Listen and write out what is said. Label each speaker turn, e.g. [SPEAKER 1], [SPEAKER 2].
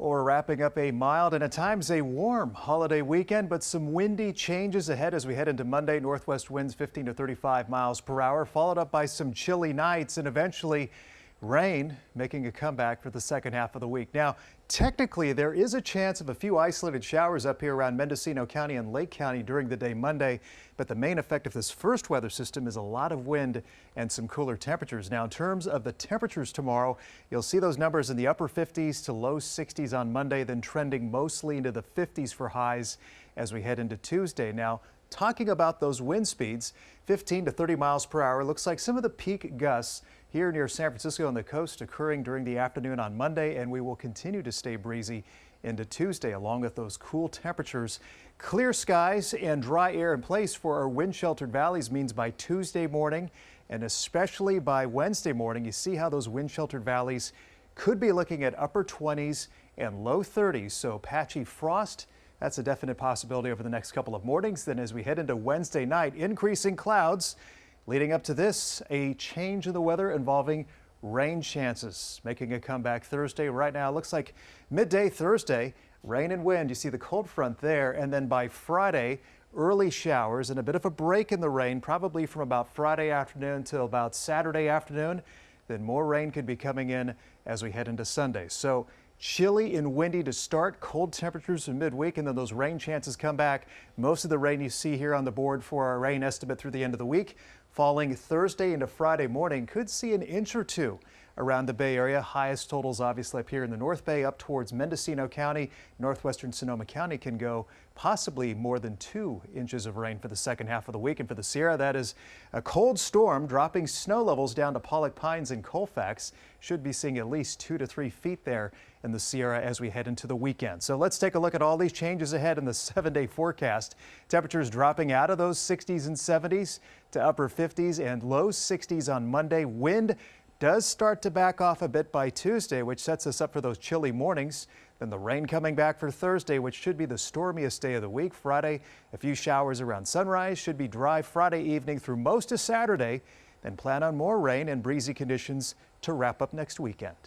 [SPEAKER 1] We're wrapping up a mild and at times a warm holiday weekend, but some windy changes ahead as we head into Monday. Northwest winds 15 to 35 miles per hour, followed up by some chilly nights and eventually rain making a comeback for the second half of the week. Now, technically, there is a chance of a few isolated showers up here around Mendocino County and Lake County during the day Monday, but the main effect of this first weather system is a lot of wind and some cooler temperatures. Now, in terms of the temperatures tomorrow, you'll see those numbers in the upper 50s to low 60s on Monday, then trending mostly into the 50s for highs as we head into Tuesday. Now, talking about those wind speeds, 15 to 30 miles per hour, looks like some of the peak gusts here near San Francisco on the coast occurring during the afternoon on Monday, and we will continue to stay breezy into Tuesday along with those cool temperatures. Clear skies and dry air in place for our wind sheltered valleys means by Tuesday morning and especially by Wednesday morning, you see how those wind sheltered valleys could be looking at upper 20s and low 30s. So patchy frost, that's a definite possibility over the next couple of mornings. Then as we head into Wednesday night, increasing clouds. Leading up to this, a change in the weather involving rain chances making a comeback Thursday. Right now, it looks like midday Thursday, rain and wind. You see the cold front there. And then by Friday, early showers and a bit of a break in the rain, probably from about Friday afternoon till about Saturday afternoon. Then more rain could be coming in as we head into Sunday. So chilly and windy to start, cold temperatures in midweek, and then those rain chances come back. Most of the rain you see here on the board for our rain estimate through the end of the week, falling Thursday into Friday morning, could see an inch or two around the Bay Area. Highest totals obviously up here in the North Bay, up towards Mendocino County. Northwestern Sonoma County can go possibly more than 2 inches of rain for the second half of the week. And for the Sierra, that is a cold storm dropping snow levels down to Pollock Pines and Colfax. Should be seeing at least 2 to 3 feet there in the Sierra as we head into the weekend. So let's take a look at all these changes ahead in the 7-day forecast. Temperatures dropping out of those 60s and 70s to upper 50s and low 60s on Monday. Wind does start to back off a bit by Tuesday, which sets us up for those chilly mornings. Then the rain coming back for Thursday, which should be the stormiest day of the week. Friday, a few showers around sunrise. Should be dry Friday evening through most of Saturday. Then plan on more rain and breezy conditions to wrap up next weekend.